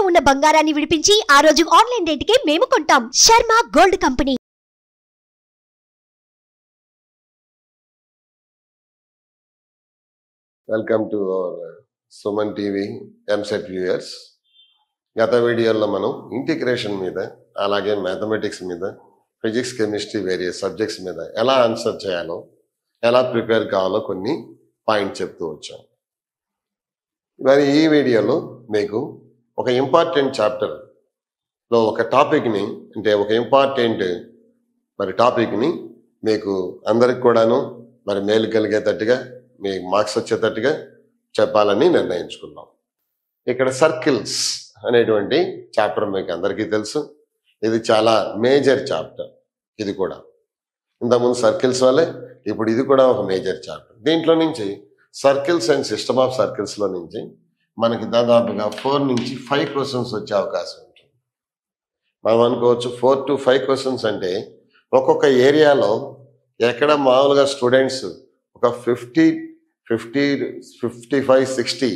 ఉన్న బంగారాన్ని విడిపించి ఆ రోజు ఆన్లైన్ రేటుకే మేము కొంటాం. Sharma gold company. Welcome to Suman TV EAMCET viewers. గత వీడియోలో మనం ఇంటిగ్రేషన్ మీద, అలాగే మ్యాథమెటిక్స్ మీద, ఫిజిక్స్, కెమిస్ట్రీ, వేరియస్ సబ్జెక్ట్స్ మీద ఎలా ఆన్సర్ చేయాలో, ఎలా ప్రిపేర్ కావాలో కొన్ని పాయింట్ చెప్తూ వచ్చాం. మరి ఈ వీడియోలో మీకు ఒక ఇంపార్టెంట్ చాప్టర్లో ఒక టాపిక్ని, అంటే ఒక ఇంపార్టెంట్ టాపిక్ని మీకు అందరికి కూడాను మేలు కలిగేటట్టుగా, మీకు మార్క్స్ వచ్చేటట్టుగా చెప్పాలని నిర్ణయించుకున్నాం. ఇక్కడ సర్కిల్స్ అనేటువంటి చాప్టర్ మీకు అందరికీ తెలుసు. ఇది చాలా మేజర్ చాప్టర్. ఇది కూడా ఇంతకుముందు సర్కిల్స్ వల్లే ఇప్పుడు ఇది కూడా ఒక మేజర్ చాప్టర్. దీంట్లో నుంచి సర్కిల్స్ అండ్ సిస్టమ్ ఆఫ్ సర్కిల్స్లో నుంచి మనకి దాదాపుగా 4 నుంచి 5 క్వశ్చన్స్ వచ్చే అవకాశం ఉంటుంది. మనం అనుకోవచ్చు 4 to 5 క్వశ్చన్స్ అంటే ఒక్కొక్క ఏరియాలో ఎక్కడ మామూలుగా స్టూడెంట్స్ ఒక 55, 60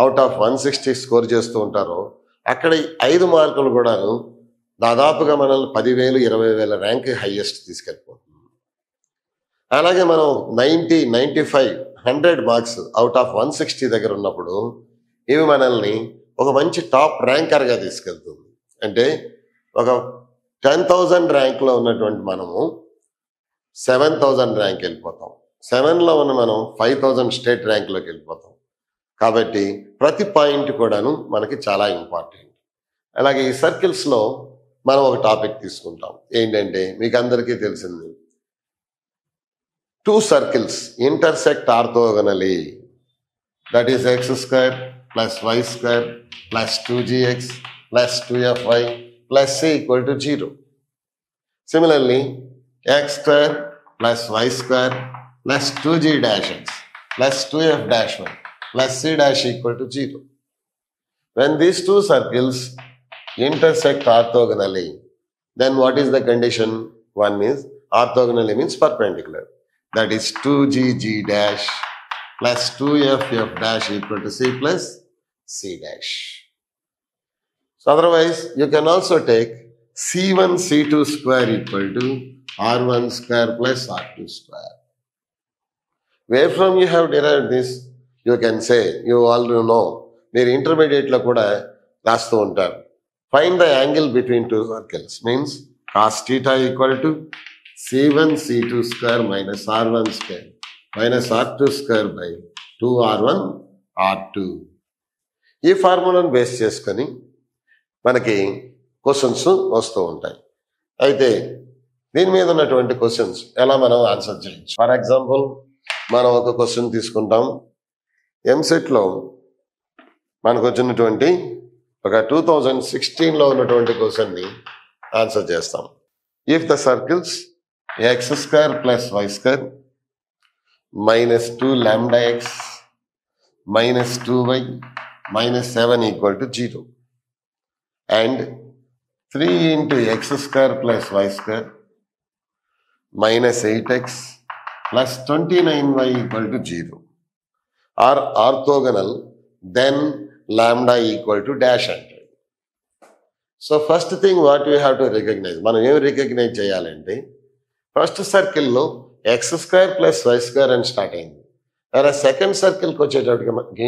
అవుట్ ఆఫ్ 160 స్కోర్ చేస్తూ ఉంటారో, అక్కడ 5 మార్కులు కూడాను దాదాపుగా మనల్ని 10,000, 20,000 ర్యాంక్ హైయెస్ట్ తీసుకెళ్ళిపోతుంది. అలాగే మనం 90, 95, 100 మార్క్స్ అవుట్ ఆఫ్ 160 దగ్గర ఉన్నప్పుడు ఇవి మనల్ని ఒక మంచి టాప్ ర్యాంకర్గా తీసుకెళ్తుంది. అంటే ఒక 10,000 ర్యాంక్లో ఉన్నటువంటి మనము 7,000 ర్యాంక్ వెళ్ళిపోతాం. 7లో ఉన్న మనం 5,000 స్టేట్ ర్యాంక్లోకి వెళ్ళిపోతాం. కాబట్టి ప్రతి పాయింట్ కూడాను మనకి చాలా ఇంపార్టెంట్. అలాగే ఈ సర్కిల్స్లో మనం ఒక టాపిక్ తీసుకుంటాం. ఏంటంటే మీకు అందరికీ తెలిసింది, 2 circles intersect orthogonally, that is x² plus y² plus 2gx plus 2fy plus c equal to 0. Similarly, x² plus y² plus 2g dash x plus 2f dash y plus c dash equal to 0. When these 2 circles intersect orthogonally, then what is the condition? One is orthogonally means perpendicular. That is 2gg dash plus 2f dash equal to c plus c dash. So otherwise, you can also take c1 c2 square equal to r1 square plus r2 square. Where from you have derived this? You can say, you already know, మీరు ఇంటర్మీడియట్లో కూడా రాస్తూ ఉంటారు. Find the angle between 2 circles means cos theta equal to c1 c2 square minus r1 square minus r2 square by 2r1 r2. ఈ ఫార్ములాను base చేసుకొని మనకి questions వస్తూ ఉంటాయి. అయితే దీని మీద ఉన్నటువంటి క్వశ్చన్స్ ఎలా మనం ఆన్సర్ చేయొచ్చు? ఫర్ ఎగ్జాంపుల్, మనం ఒక క్వశ్చన్ తీసుకుంటాం. ఎంసెట్లో మనకు వచ్చినటువంటి ఒక 2016లో ఉన్నటువంటి క్వశ్చన్ని ఆన్సర్ చేస్తాం. If the circles x² plus y² minus 2 lambda x minus 2y minus 7 equal to 0 and 3 into x² plus y² minus 8x plus 29y equal to 0 are orthogonal, then lambda equal to dash అంటారు. So first thing what you have to recognise, మనం ఏమి recognise చేయాలంటే, first సర్కిల్లో x² plus y² అని start అయింది. అలా second సర్కిల్కి వచ్చేటప్పటికి మనకి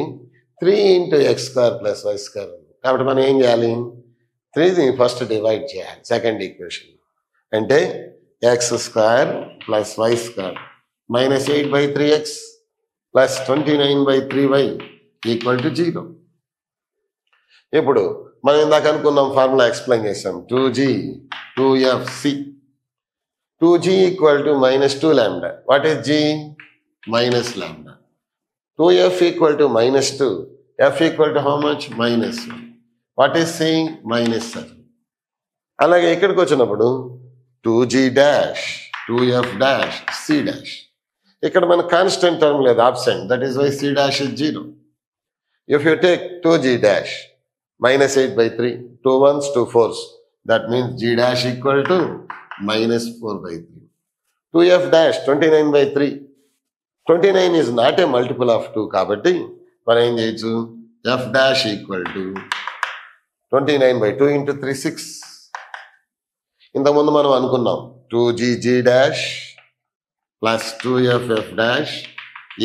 3 into x² plus y² ఉంది. కాబట్టి మనం ఏం చేయాలి? 3ని ఫస్ట్ డివైడ్ చేయాలి సెకండ్ ఈక్వేషన్. అంటే x² plus y² minus 8/3x plus 29/3y equal to 0. ఇప్పుడు మనం ఇందాక అనుకున్నాం, ఫార్ములా ఎక్స్ప్లెయిన్ చేసాం. 2g 2fc 2g equal to minus 2 lambda. What is g? Minus lambda. 2f equal to minus 2. F equal to how much? Minus 1. What is c? Minus 7. అలాగే ఇక్కడికి వచ్చినప్పుడు 2g dash 2f dash c dash. ఇక్కడ మన constant term లేదు, absent. That is why c dash is 0. If you take 2g dash minus 8/3, 2 1s 2 4s, that means g dash equal to minus 4/3. 2f dash 29/3. 29 is not a multiple of 2 కాబట్టి మనం ఏం చేయొచ్చు? f dash equal to 29/2 into 3 6. ఇంతకుముందు మనం అనుకున్నాం 2gg dash plus 2ff dash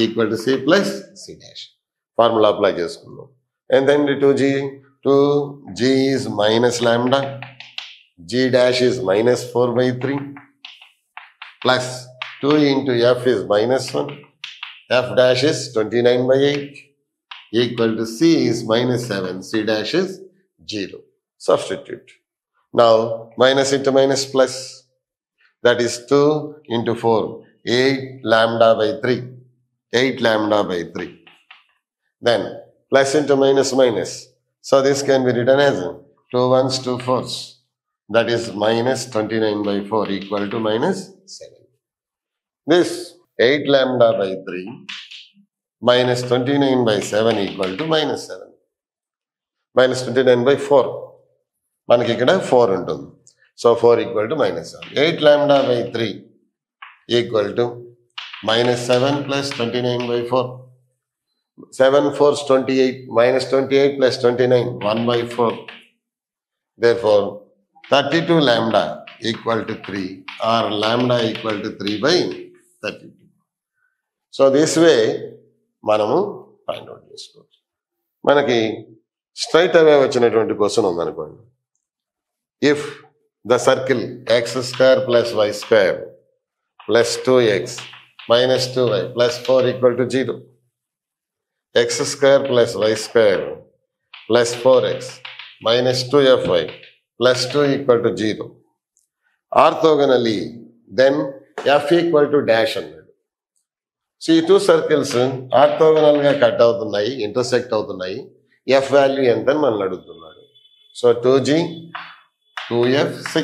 equal to c plus c dash. Formula apply చేసుకుందాం. ఎంతండి 2g is minus lambda, g dash is minus 4/3 plus 2 into f is minus 1, f dash is 29/8 equal to c is minus 7, c dash is 0. Substitute. Now minus into minus plus, that is 2 into 4, 8 lambda by 3, 8 lambda by 3. Then plus into minus minus, so this can be written as 2 1s 2 4s, that is minus 29/4 equal to minus 7. This 8 lambda by 3 minus 29/7 equal to minus 7. Minus 29/4. మనకి ఇక్కడ 4 ఉంటుంది. So 4 equal to minus 7. 8 lambda by 3 equal to minus 7 plus 29/4. 7 4s 28, minus 28 plus 29, 1/4. Therefore, 32 lambda equal to 3 or lambda equal to 3/32. So this way మనము find out చేసుకోవచ్చు. మనకి straight అవే వచ్చినటువంటి question ఉందనుకోండి. If the circle x² plus y² plus 2x minus 2y plus 4 equal to 0, x² plus y² plus 4x minus 2fy plus 2 equal to 0, orthogonally then f equal to dash అన్నాడు. So ఈ 2 circles orthogonal గా cut అవుతున్నాయి, intersect అవుతున్నాయి. F value ఎంత అని మనల్ని అడుగుతున్నాడు. So 2g 2f c,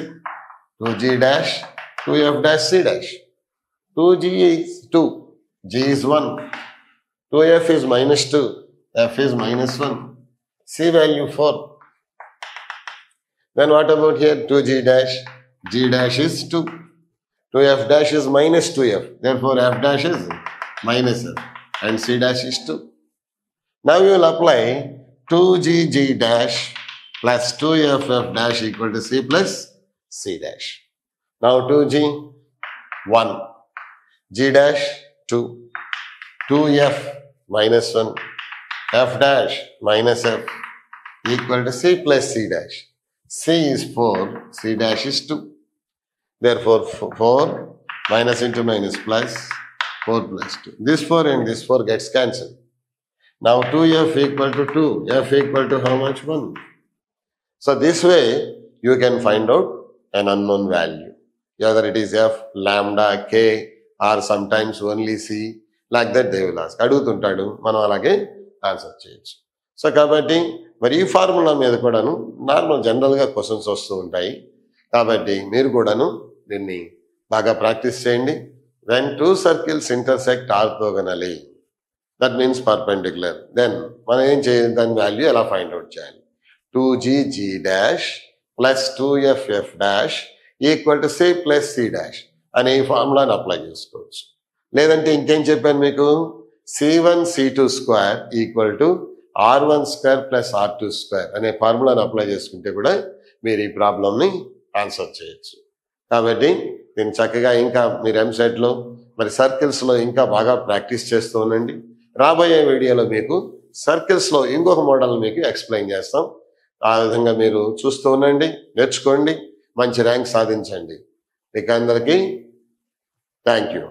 2g dash 2f dash c dash. 2g is 2, g is 1, 2f is minus 2, f is minus 1, c value 4. Then what about here? 2g dash, g dash is 2, 2f dash is minus 2f, therefore f dash is minus f and c dash is 2. Now you will apply 2gg dash plus 2ff dash equal to c plus c dash. Now 2g 1, g dash 2, 2f minus 1, f dash minus f equal to c plus c dash. c is 4, c dash is 2. Therefore 4 minus into minus plus 4 plus 2. This 4 and this 4 gets cancelled. Now 2f equal to 2, f equal to how much? 1. So this way you can find out an unknown value. Either it is f, lambda, k or sometimes only c. Like that they will ask. అడుగుతుంటాడు, మనం అలాగే answer చేయొచ్చు. So కాబట్టి మరి ఈ formula మీద కూడాను normal జనరల్గా questions వస్తూ ఉంటాయి. కాబట్టి మీరు కూడాను దీన్ని బాగా ప్రాక్టీస్ చేయండి. When 2 circles intersect orthogonally, that means perpendicular, then మనం ఏం చేయాలి, దాని వాల్యూ ఎలా ఫైండ్ అవుట్ చేయాలి. 2gg dash plus 2ff dash equal to c plus c dash అనే ఈ ఫార్ములాని అప్లై చేసుకోవచ్చు. లేదంటే ఇంకేం చెప్పాను మీకు, c1 c2 square equal to r1 square plus r2 square అనే ఫార్ములాని అప్లై చేసుకుంటే కూడా మీరు ఈ ప్రాబ్లంని ఆన్సర్ చేయొచ్చు. కాబట్టి దీన్ని చక్కగా ఇంకా మీరు ఎంసెట్లో మరి సర్కిల్స్లో ఇంకా బాగా ప్రాక్టీస్ చేస్తూ ఉండండి. రాబోయే వీడియోలో మీకు సర్కిల్స్లో ఇంకొక మోడల్ మీకు ఎక్స్ప్లెయిన్ చేస్తాం. ఆ విధంగా మీరు చూస్తూ ఉండండి, నేర్చుకోండి, మంచి ర్యాంక్ సాధించండి. మీకు అందరికీ థ్యాంక్ యూ.